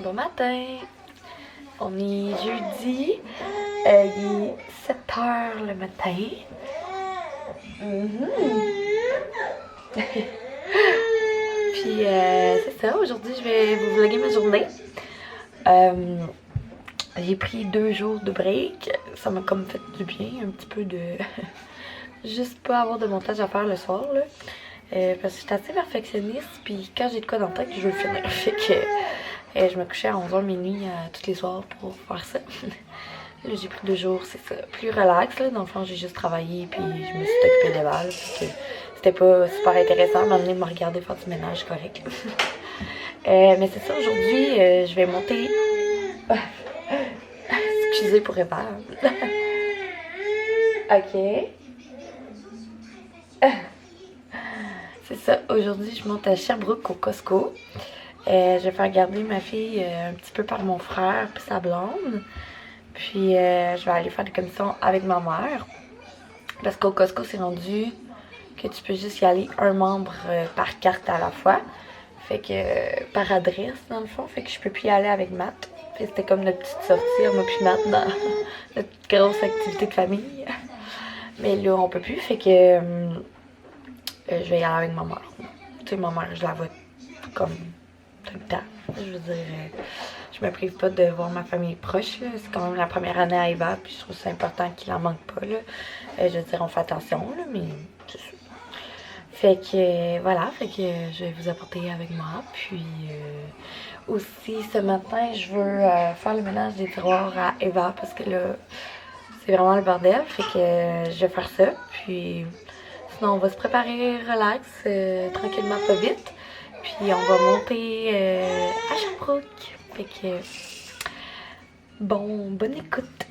Bon matin! On est jeudi, il est 7 h le matin. Puis c'est ça, aujourd'hui je vais vous vlogger ma journée. J'ai pris 2 jours de break, ça m'a comme fait du bien, un petit peu de... juste pas avoir de montage à faire le soir là. Parce que j'étais assez perfectionniste, puis quand j'ai de quoi dans le tête, je veux le finir. Fait que je me couchais à 11 h minuit tous les soirs pour faire ça. Là, j'ai pris 2 jours, c'est ça, plus relax. Là. Dans le fond, j'ai juste travaillé, puis je me suis occupée des balles. C'était pas super intéressant. M'amener me regarder faire du ménage, correct. Mais c'est ça, aujourd'hui, je vais monter. Excusez pour Eva. Ok. C'est ça, aujourd'hui je monte à Sherbrooke au Costco. Je vais faire garder ma fille un petit peu par mon frère puis sa blonde. Puis je vais aller faire des commissions avec ma mère. Parce qu'au Costco c'est rendu que tu peux juste y aller un membre par carte à la fois. Fait que par adresse dans le fond. Fait que je peux plus y aller avec Matt. Fait que c'était comme notre petite sortie, moi puis Matt dans notre grosse activité de famille. Mais là on peut plus, fait que... je vais y aller avec ma mère. Tu sais, ma mère, je la vois comme tout le temps. Je veux dire, je me prive pas de voir ma famille proche. C'est quand même la première année à Eva, puis je trouve ça important qu'il en manque pas. Là. Je veux dire, on fait attention, là, mais c'est ça. Fait que voilà, fait que je vais vous apporter avec moi. Puis aussi, ce matin, je veux faire le ménage des tiroirs à Eva parce que là, c'est vraiment le bordel. Fait que je vais faire ça. Puis. Sinon, on va se préparer relax, tranquillement, pas vite. Puis on va monter à Sherbrooke. Fait que, bonne écoute.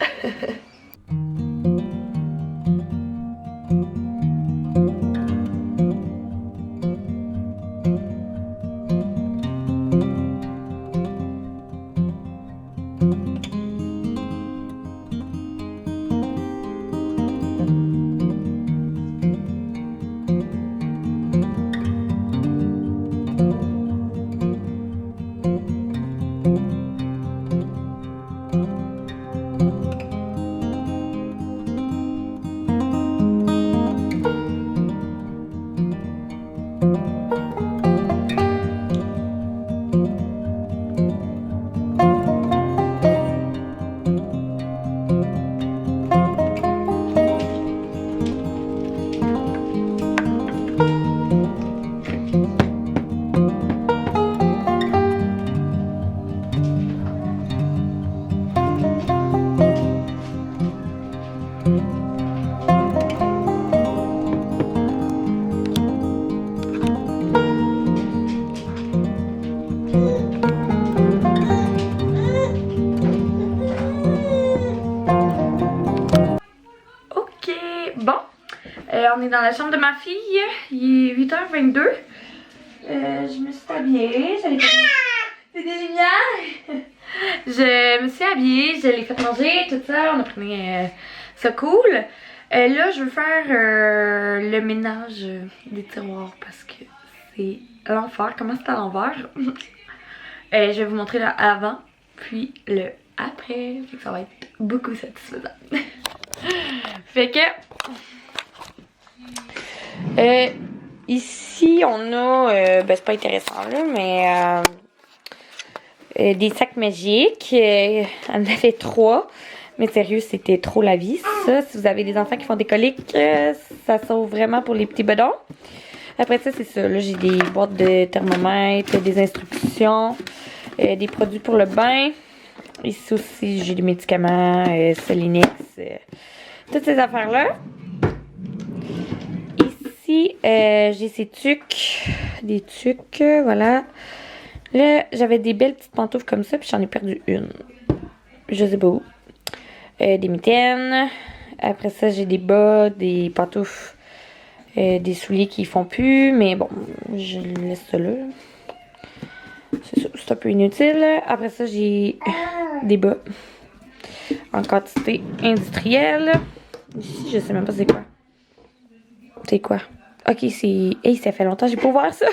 Bon, on est dans la chambre de ma fille, il est 8 h 22. Je me suis habillée, c'est des lumières. Je me suis habillée, je l'ai fait manger, tout ça, on a pris ça cool. Là, je veux faire le ménage des tiroirs parce que c'est l'enfer. Comment c'est à l'envers? Je vais vous montrer le avant, puis le après, fait que ça va être beaucoup satisfaisant. Fait que ici on a ben c'est pas intéressant là, mais des sacs magiques. On en avait 3, mais sérieux c'était trop la vie ça. Si vous avez des enfants qui font des coliques, ça sauve vraiment pour les petits bedons. Après ça c'est ça, là j'ai des boîtes de thermomètres, des instructions, des produits pour le bain. Ici aussi j'ai des médicaments, Solinex, toutes ces affaires là. Ici j'ai ces tucs, des tucs, voilà. Là j'avais des belles petites pantoufles comme ça, puis j'en ai perdu une, je sais pas où. Des mitaines. Après ça j'ai des bas, des pantoufles, des souliers qui font plus, mais bon je laisse ça là. C'est un peu inutile. Après ça j'ai des bas en quantité industrielle. Ici je sais même pas c'est quoi. C'est quoi? Ok, c'est... Hey, ça fait longtemps que j'ai pas ouvert ça.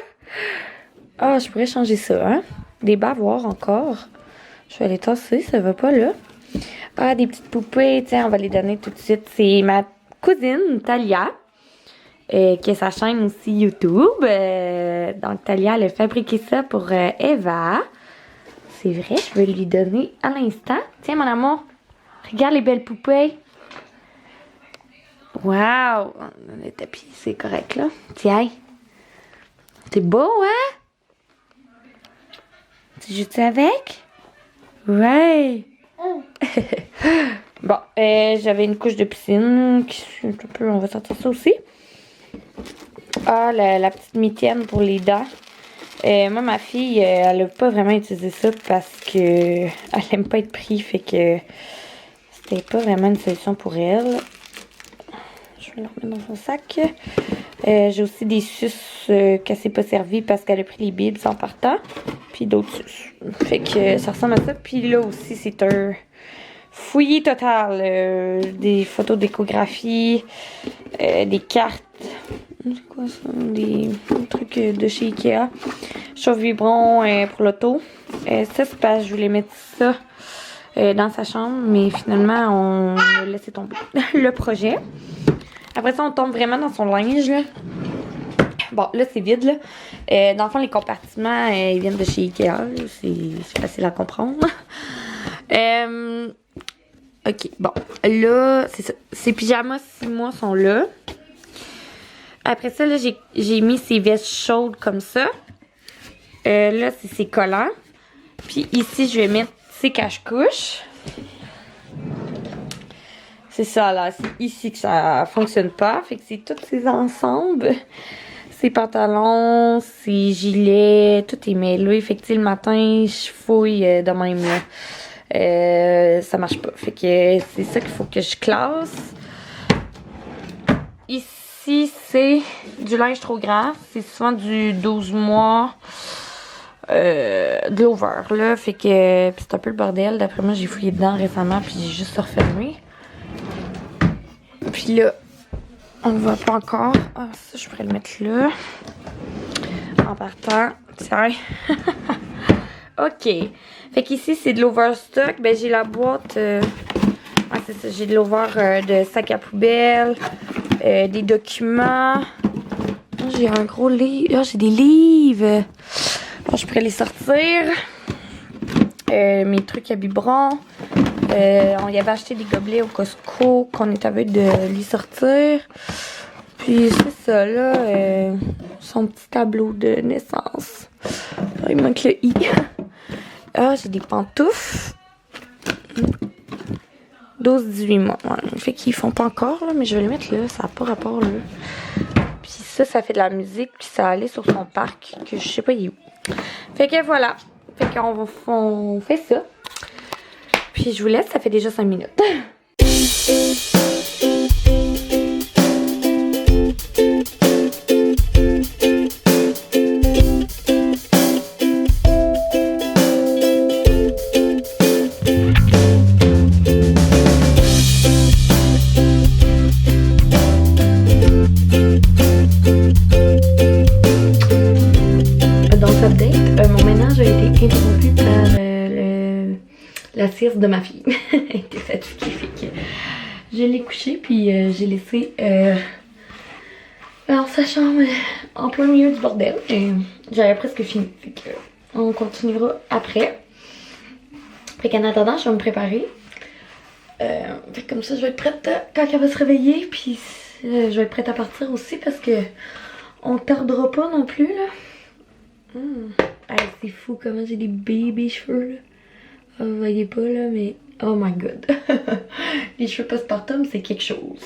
Ah, je pourrais changer ça, hein? Des bavoirs encore. Je vais les tasser, ça va pas là. Ah, des petites poupées, tiens, on va les donner tout de suite. C'est ma cousine, Talia, qui a sa chaîne aussi YouTube. Donc, Talia, elle a fabriqué ça pour Eva. C'est vrai, je vais lui donner à l'instant. Tiens, mon amour, regarde les belles poupées. Wow! Le tapis, c'est correct, là. Tiens. C'est beau, hein? Tu joues-tu avec? Ouais! Bon, j'avais une couche de piscine. On va sortir ça aussi. Ah, la petite mitaine pour les dents. Moi, ma fille, elle a pas vraiment utilisé ça parce que elle aime pas être prise. Fait que c'était pas vraiment une solution pour elle. Je vais la remettre dans son sac. J'ai aussi des suces qu'elle s'est pas servie parce qu'elle a pris les bibs en partant. Puis d'autres suces. Fait que ça ressemble à ça. Puis là aussi, c'est un fouillis total. Des photos d'échographie, des cartes. C'est quoi ça? Des trucs de chez Ikea. Chauffe vibron pour l'auto. Ça, c'est parce que je voulais mettre ça dans sa chambre. Mais finalement, on a laissé tomber le projet. Après ça, on tombe vraiment dans son linge, là. Bon, là, c'est vide, là. Dans le fond, les compartiments, ils viennent de chez Ikea. C'est facile à comprendre. OK, bon. Là, c'est ça. Ces pyjamas 6 mois sont là. Après ça, là, j'ai mis ses vestes chaudes comme ça. Là, c'est ses collants. Puis ici, je vais mettre ses cache-couches. C'est ça, là. C'est ici que ça fonctionne pas. Fait que c'est tous ces ensembles. Ses pantalons, ses gilets, tout est mêlé. Fait que, le matin, je fouille de même, là. Ça marche pas. Fait que c'est ça qu'il faut que je classe. Ici, c'est du linge trop grand. C'est souvent du 12 mois. De l'over, là. Fait que c'est un peu le bordel. D'après moi, j'ai fouillé dedans récemment. Puis j'ai juste refermé. Puis là, on voit pas encore. Ah, ça, je pourrais le mettre là. En partant. Tiens. OK. Fait qu'ici, c'est de l'overstock. Ben, j'ai la boîte. Ah, c'est ça. J'ai de l'over de sac à poubelle. Des documents. J'ai un gros livre. Ah, j'ai des livres. Alors, je pourrais les sortir. Mes trucs à biberon. On y avait acheté des gobelets au Costco qu'on était avec de lui sortir. Puis c'est ça là, son petit tableau de naissance. Ah, il manque le i. Ah, j'ai des pantoufles. 12-18 mois. Ouais. Fait qu'ils font pas encore là, mais je vais les mettre là, ça n'a pas rapport là. Puis ça fait de la musique, puis ça allait sur son parc, que je sais pas il est où. Fait que voilà. Fait qu'on fait ça. Puis je vous laisse, ça fait déjà 5 minutes. Dans update, mon ménage a été interrompu par la sieste de ma fille. Elle était fatiguée, fait que je l'ai couchée, puis j'ai laissé dans sa chambre en plein milieu du bordel. J'avais presque fini, fait que on continuera après. Fait qu'en attendant, je vais me préparer. Fait que comme ça, je vais être prête quand elle va se réveiller, puis je vais être prête à partir aussi parce que on tardera pas non plus là. Hey, c'est fou comment j'ai des baby cheveux là. Vous voyez pas là, mais oh my god. Les cheveux postpartum, c'est quelque chose.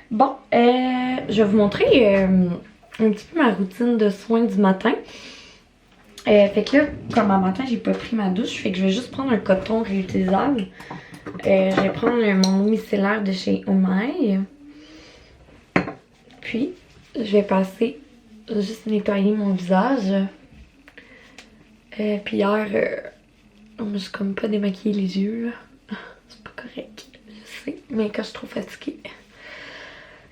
Bon, je vais vous montrer un petit peu ma routine de soins du matin. Fait que là, comme un matin, j'ai pas pris ma douche, fait que je vais juste prendre un coton réutilisable. Je vais prendre mon eau micellaire de chez Omai. Puis, je vais passer juste nettoyer mon visage. Puis hier, je me suis comme pas démaquillé les yeux, là. C'est pas correct, je sais. Mais quand je suis trop fatiguée.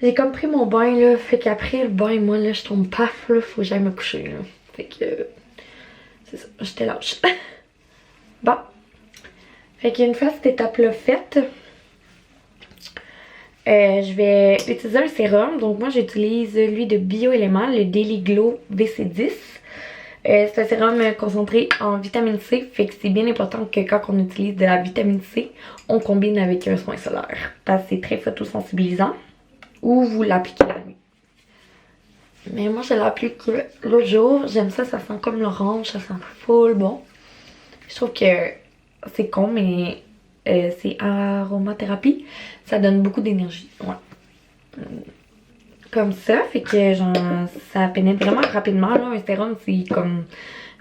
J'ai comme pris mon bain, là. Fait qu'après le bain, moi, là, je tombe paf, là. Faut que j'aille me coucher, là. Fait que, c'est ça, j'étais lâche. Bon, Fait qu'une fois cette étape-là faite, je vais utiliser un sérum. Donc moi j'utilise lui de Bioéléments, le Daily Glow VC10. C'est un sérum concentré en vitamine C, fait que c'est bien important que quand on utilise de la vitamine C, on combine avec un soin solaire. Parce que c'est très photosensibilisant. Ou vous l'appliquez la nuit. Mais moi je l'applique l'autre jour. J'aime ça, ça sent comme l'orange, ça sent full bon. Je trouve que c'est con, mais c'est aromathérapie. Ça donne beaucoup d'énergie. Ouais. Comme ça, fait que genre, ça pénètre vraiment rapidement. Là. Un sérum, c'est comme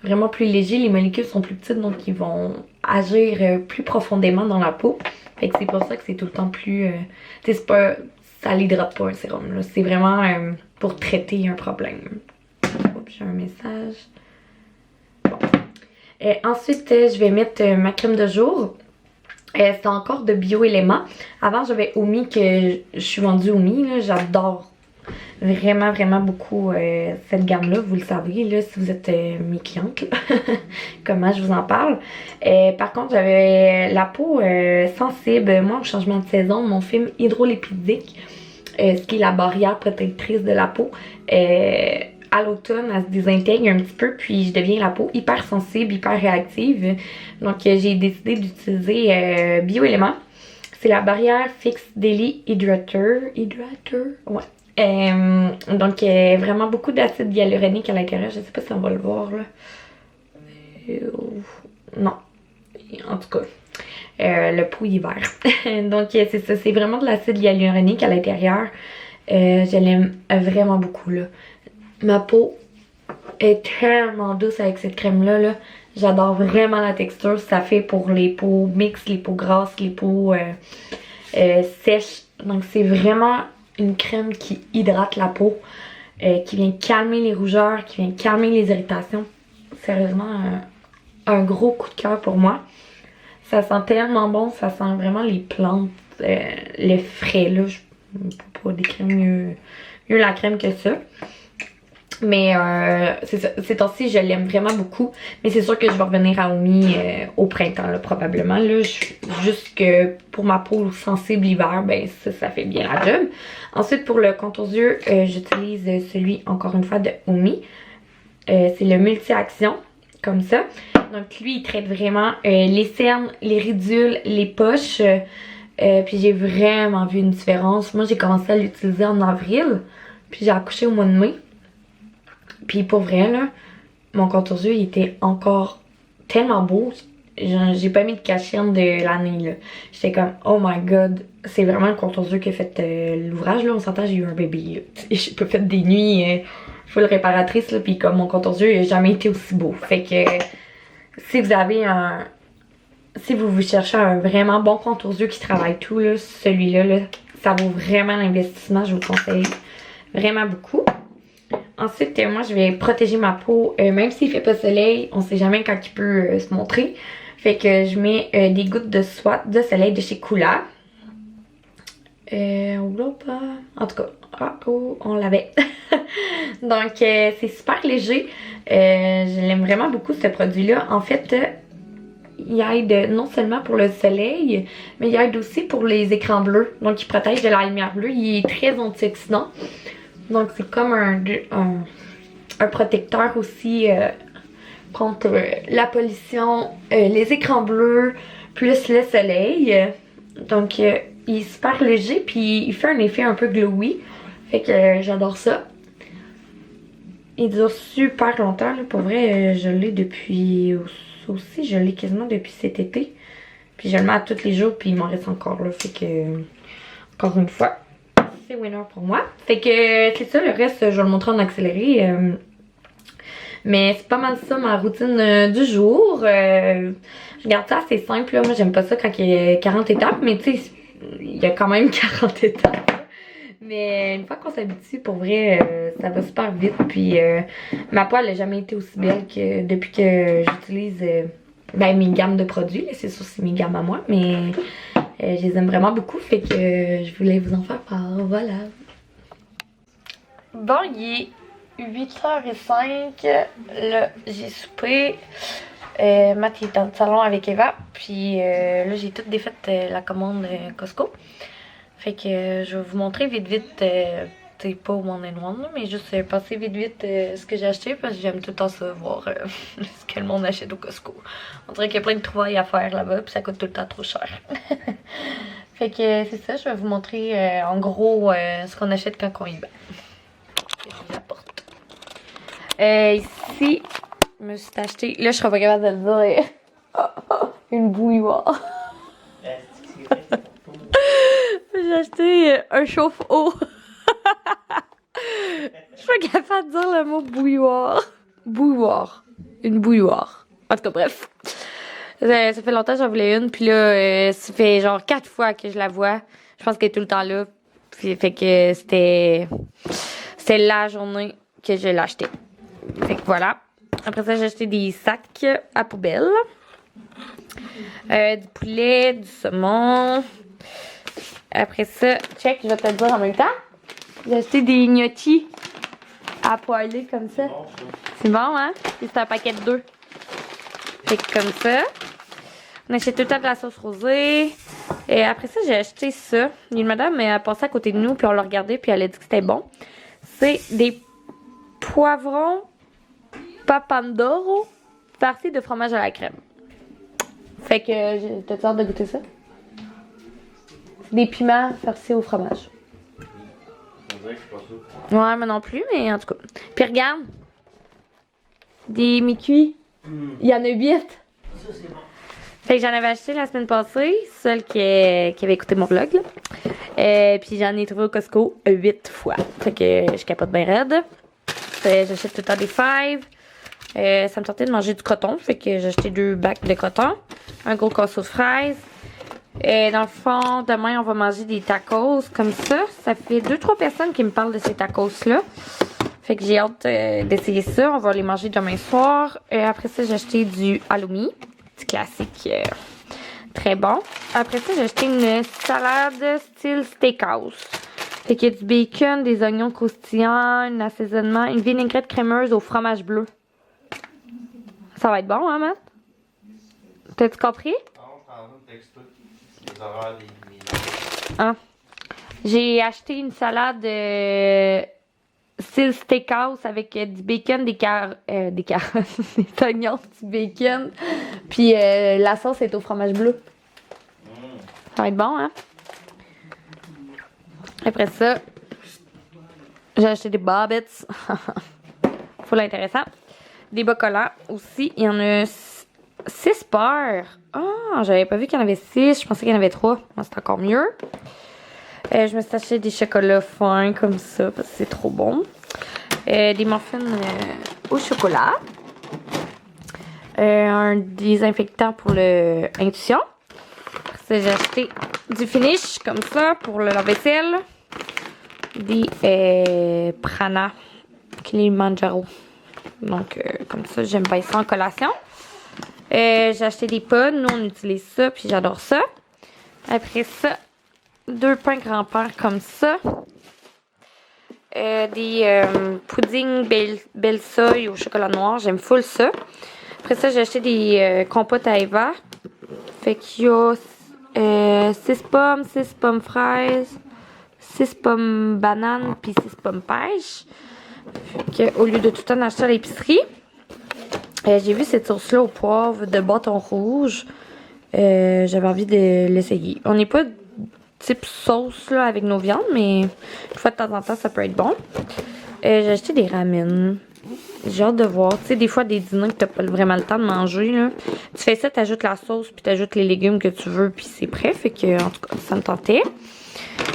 vraiment plus léger. Les molécules sont plus petites, donc ils vont agir plus profondément dans la peau. Fait que c'est pour ça que c'est tout le temps plus... c'est pas... Ça l'hydrate pas un sérum. C'est vraiment pour traiter un problème. Oups, j'ai un message. Bon. Ensuite, je vais mettre ma crème de jour. C'est encore de Bioéléments. Avant, j'avais Omi, que je suis vendue Omi. J'adore vraiment, vraiment beaucoup cette gamme-là. Vous le savez, là, si vous êtes mes clientes, comment je vous en parle. Par contre, j'avais la peau sensible. Moi, au changement de saison, mon film hydrolipidique, ce qui est la barrière protectrice de la peau, à l'automne, elle se désintègre un petit peu, puis je deviens la peau hyper sensible, hyper réactive. Donc, j'ai décidé d'utiliser Bioéléments. C'est la barrière Fix Daily Hydrator. Ouais. Donc, vraiment beaucoup d'acide hyaluronique à l'intérieur. Je sais pas si on va le voir, là. Non. En tout cas, le pot hiver. Donc, c'est ça. C'est vraiment de l'acide hyaluronique à l'intérieur. Je l'aime vraiment beaucoup, là. Ma peau est tellement douce avec cette crème-là, là. J'adore vraiment la texture. Ça fait pour les peaux mixtes, les peaux grasses, les peaux sèches. Donc, c'est vraiment une crème qui hydrate la peau, qui vient calmer les rougeurs, qui vient calmer les irritations. Sérieusement, un gros coup de cœur pour moi. Ça sent tellement bon, ça sent vraiment les plantes, le frais, là. Je peux pas décrire mieux la crème que ça. Mais c'est ça, ces temps-ci, je l'aime vraiment beaucoup. Mais c'est sûr que je vais revenir à Omi au printemps, là, probablement. Là, juste que pour ma peau sensible l'hiver, ben ça fait bien la job. Ensuite, pour le contour des yeux, j'utilise celui, encore une fois, de Omi. C'est le multi-action, comme ça. Donc lui, il traite vraiment les cernes, les ridules, les poches. Puis j'ai vraiment vu une différence. Moi, j'ai commencé à l'utiliser en avril. Puis j'ai accouché au mois de mai. Puis pour vrai, là, mon contour des yeux, il était encore tellement beau. J'ai pas mis de cachine de l'année, là. J'étais comme, oh my god, c'est vraiment le contour des yeux qui a fait l'ouvrage, là. On s'entend, j'ai eu un bébé, là. J'ai pas fait des nuits full réparatrice, là. Puis comme mon contour des yeux, il a jamais été aussi beau. Fait que si vous avez si vous cherchez un vraiment bon contour des yeux qui travaille tout, là, celui-là, là, ça vaut vraiment l'investissement. Je vous le conseille vraiment beaucoup. Ensuite, moi, je vais protéger ma peau, même s'il fait pas soleil, on sait jamais quand il peut se montrer. Fait que je mets des gouttes de soleil de chez Coola. En tout cas, on l'avait. Donc, c'est super léger. Je l'aime vraiment beaucoup, ce produit-là. En fait, il aide non seulement pour le soleil, mais il aide aussi pour les écrans bleus. Donc, il protège de la lumière bleue. Il est très antioxydant. Donc, c'est comme un protecteur aussi contre la pollution, les écrans bleus, plus le soleil. Donc, il est super léger, puis il fait un effet un peu glowy. Fait que j'adore ça. Il dure super longtemps. Là. Pour vrai, je l'ai depuis... aussi, je l'ai quasiment depuis cet été. Puis je le mets à tous les jours, puis il m'en reste encore. Là. Fait que, encore une fois... c'est winner pour moi. Fait que c'est ça, le reste, je vais le montrer en accéléré. Mais c'est pas mal ça ma routine du jour. Je garde ça assez simple. Là. Moi, j'aime pas ça quand il y a 40 étapes, mais tu sais, il y a quand même 40 étapes. Mais une fois qu'on s'habitue, pour vrai, ça va super vite. Puis ma peau, elle a jamais été aussi belle que depuis que j'utilise mes gammes de produits. C'est sûr, c'est mes gammes à moi, mais... je les aime vraiment beaucoup, fait que je voulais vous en faire part, voilà. Bon, il est 8h05, là, j'ai soupé. Matt il est dans le salon avec Eva. Puis là, j'ai tout défait la commande Costco. Fait que je vais vous montrer vite vite. C'est pas au One and One, mais juste passer vite vite ce que j'ai acheté parce que j'aime tout le temps ça, voir ce que le monde achète au Costco. On dirait qu'il y a plein de trouvailles à faire là-bas, puis ça coûte tout le temps trop cher. Fait que c'est ça, je vais vous montrer en gros ce qu'on achète quand on y va. Je vous apporte. Ici, je me suis acheté, là je serais pas capable de le dire, une bouilloire. J'ai acheté un chauffe-eau. Je suis pas capable de dire le mot bouilloire. Bouilloire. Une bouilloire. En tout cas, bref. Ça fait longtemps que j'en voulais une. Puis là, ça fait genre 4 fois que je la vois. Je pense qu'elle est tout le temps là. Puis fait que c'était la journée que je l'ai acheté. Fait que voilà. Après ça, j'ai acheté des sacs à poubelle. Du poulet, du saumon. Après ça, check, je vais te le dire en même temps. J'ai acheté des gnocchis à poêler comme ça. C'est bon, hein? C'est un paquet de 2. Fait que comme ça. On achète tout le temps de la sauce rosée. Et après ça, j'ai acheté ça. Une madame a passé à côté de nous, puis on l'a regardé, puis elle a dit que c'était bon. C'est des poivrons papandoro farcis de fromage à la crème. Fait que, t'as hâte de goûter ça? C'est des piments farcis au fromage. Ouais, mais non plus, mais en tout cas. Puis regarde. Des mi-cuits. Il y en a 8. Ça, c'est bon. Fait que j'en avais acheté la semaine passée. Celle qui avait écouté mon vlog, là. Puis j'en ai trouvé au Costco 8 fois. Fait que je capote bien raide. J'achète tout le temps des fèves. Ça me tentait de manger du coton. Fait que j'ai acheté 2 bacs de coton. Un gros casseau de fraises. Dans le fond, demain, on va manger des tacos comme ça. Ça fait 2-3 personnes qui me parlent de ces tacos-là. Fait que j'ai hâte d'essayer ça. On va les manger demain soir. Après ça, j'ai acheté du halloumi. Petit classique. Très bon. Après ça, j'ai acheté une salade style steakhouse. Fait qu'il y a du bacon, des oignons croustillants, un assaisonnement, une vinaigrette crémeuse au fromage bleu. Ça va être bon, hein, Matt? T'as-tu compris? Ah. J'ai acheté une salade style steakhouse avec du bacon, des carottes, des oignons, du bacon. Puis la sauce est au fromage bleu. Ça va être bon, hein? Après ça, j'ai acheté des Bobbits. Full intéressant. Des bas collants aussi. Il y en a 6 paires. Ah, j'avais pas vu qu'il y en avait 6. Je pensais qu'il y en avait 3. C'est encore mieux. Je me suis acheté des chocolats fins comme ça parce que c'est trop bon. Des muffins au chocolat. Un désinfectant pour le Intuition. J'ai acheté du Finish comme ça pour le lave-vaisselle. Des Prana Kilimanjaro. Donc, comme ça, j'aime bien ça en collation. J'ai acheté des pods. Nous, on utilise ça, puis j'adore ça. Après ça, 2 pains grand-père comme ça. Des puddings belle soy au chocolat noir. J'aime full ça. Après ça, j'ai acheté des compotes à Eva. Fait qu'il y a 6 pommes fraises, 6 pommes bananes, puis 6 pommes pêche. Fait qu'au lieu de tout le temps acheter à l'épicerie, j'ai vu cette sauce-là au poivre de bâton rouge. J'avais envie de l'essayer. On n'est pas type sauce là, avec nos viandes, mais une fois de temps en temps, ça peut être bon. J'ai acheté des ramen. J'ai hâte de voir. Tu sais, des fois, des dîners que t'as pas vraiment le temps de manger, là. Tu fais ça, t'ajoutes la sauce, puis t'ajoutes les légumes que tu veux, puis c'est prêt. Fait que, en tout cas, ça me tentait.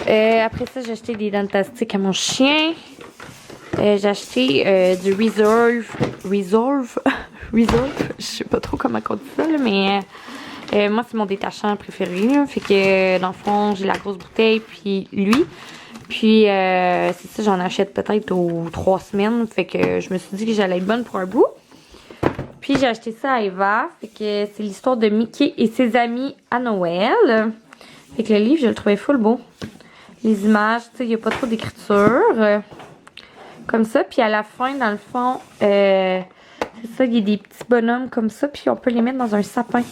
Après ça, j'ai acheté des dents d'élastique à mon chien. J'ai acheté du Reserve. Je sais pas trop comment on dit ça, là, mais moi, c'est mon détachant préféré, là. Fait que, dans le fond, j'ai la grosse bouteille, puis lui. Puis, c'est ça, j'en achète peut-être aux 3 semaines. Fait que je me suis dit que j'allais être bonne pour un bout. Puis, j'ai acheté ça à Eva. Fait que c'est l'histoire de Mickey et ses amis à Noël. Fait que le livre, je le trouvais full beau. Les images, tu sais, il n'y a pas trop d'écriture. Comme ça. Puis, à la fin, dans le fond, C'est ça, il y a des petits bonhommes comme ça, puis on peut les mettre dans un sapin.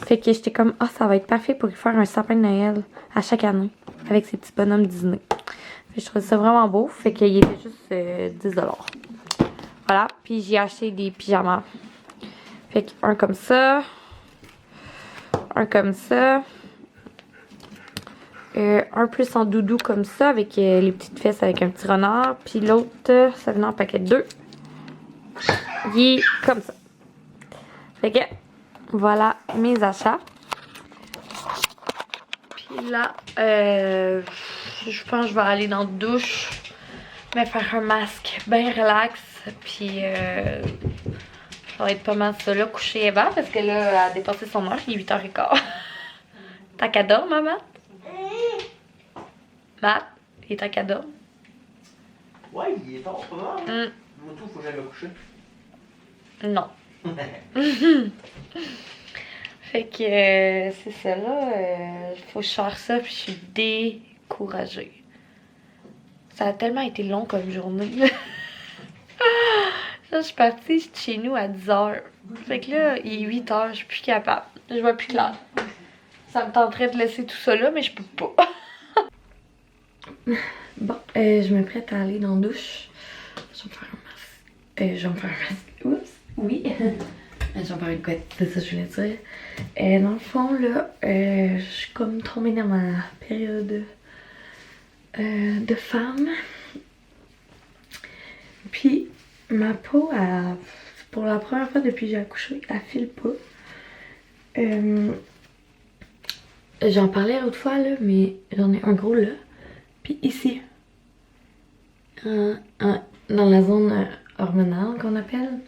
Fait que j'étais comme, ah, ça va être parfait pour y faire un sapin de Noël à chaque année, avec ces petits bonhommes Disney. Fait que je trouvais ça vraiment beau, fait qu'il était juste 10 $. Voilà, puis j'ai acheté des pyjamas. Fait qu'un comme ça, un comme ça, un plus en doudou comme ça, avec les petites fesses avec un petit renard, puis l'autre, ça venait en paquet de 2. Il est comme ça. Fait que, voilà mes achats. Puis là, je pense que je vais aller dans la douche, me faire un masque bien relax, puis ça va être pas mal ça là, coucher Eva, parce que là, elle a dépassé son heure, il est 8h15. T'as qu'à dormir, maman? Matt, il est à qu'à dormir? Ouais, il est tard, pas mal. Moi, tout, faut que j'aille me coucher. Non. Fait que c'est ça là, faut que je fasse ça, puis je suis découragée. Ça a tellement été long comme journée. Là, je suis partie chez nous à 10h. Fait que là, il est 8h, je suis plus capable. Je vois plus clair. Ça me tenterait de laisser tout ça là, mais je peux pas. Bon, je me prête à aller dans la douche. Je vais me faire un masque. Je vais me faire un masque. Oups, oui. Je vais me faire une couette, c'est ça que je voulais dire. Dans le fond, là, je suis comme tombée dans ma période de femme. Puis, ma peau, pour la première fois depuis que j'ai accouché, elle file pas. J'en parlais l'autre fois, là, mais j'en ai un gros là. Puis ici, dans la zone hormonale qu'on appelle.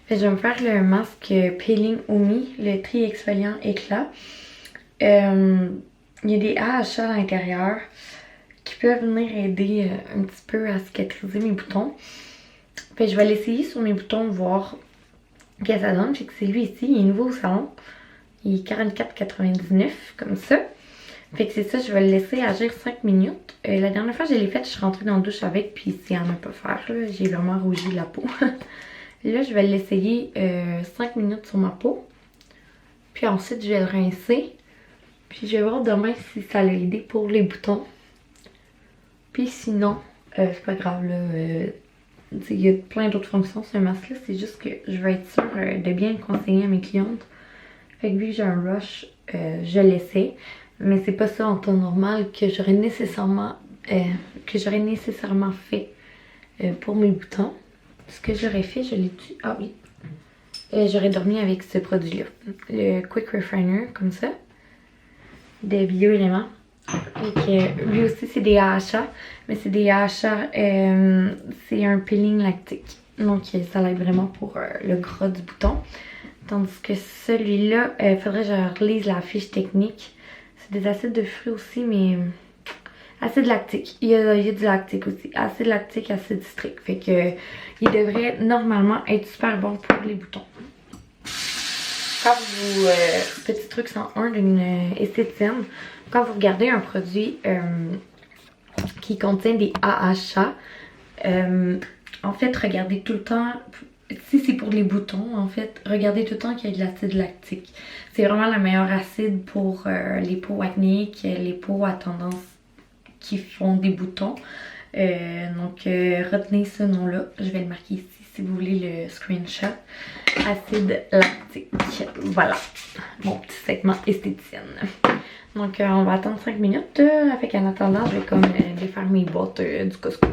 Fait que je vais me faire le masque Peeling Omi, le tri exfoliant éclat. Il y a des AHA à l'intérieur qui peuvent venir aider un petit peu à cicatriser mes boutons. Fait que je vais l'essayer sur mes boutons, voir ce que ça donne. Fait que c'est lui ici, il est nouveau au salon. Il est 44,99 comme ça. Fait que c'est ça, je vais le laisser agir 5 minutes. La dernière fois que je l'ai fait, je suis rentrée dans la douche avec, puis c'est à ne pas faire, là. J'ai vraiment rougi la peau. Là, je vais l'essayer 5 minutes sur ma peau. Puis ensuite, je vais le rincer. Puis je vais voir demain si ça l'a aidé pour les boutons. Puis sinon, c'est pas grave, là. Il y a plein d'autres fonctions sur ce masque-là. C'est juste que je veux être sûre de bien le conseiller à mes clientes. Fait que vu que j'ai un rush, je l'essaie. Mais c'est pas ça en temps normal que j'aurais nécessairement fait pour mes boutons. Ce que j'aurais fait, je l'ai dit. Ah oui. J'aurais dormi avec ce produit-là. Le Quick Refiner, comme ça. Des bio-éléments. Lui aussi, c'est des AHA. Mais c'est des AHA. C'est un peeling lactique. Donc, ça l'aide vraiment pour le gras du bouton. Tandis que celui-là, il faudrait que je relise la fiche technique. C'est des acides de fruits aussi, mais acide lactique. Il y a du lactique aussi. Acide lactique, acide citrique. Fait que il devrait normalement être super bon pour les boutons. Quand vous... petit truc 101 d'une esthéticienne. Quand vous regardez un produit qui contient des AHA, en fait, regardez tout le temps... Si c'est pour les boutons, en fait, regardez tout le temps qu'il y a de l'acide lactique. C'est vraiment le meilleur acide pour les peaux acnéiques, les peaux à tendance qui font des boutons. Donc, retenez ce nom-là. Je vais le marquer ici si vous voulez le screenshot. Acide lactique. Voilà, mon petit segment esthéticienne. Donc, on va attendre 5 minutes. Fait qu'en attendant, je vais comme défaire mes boîtes du Costco.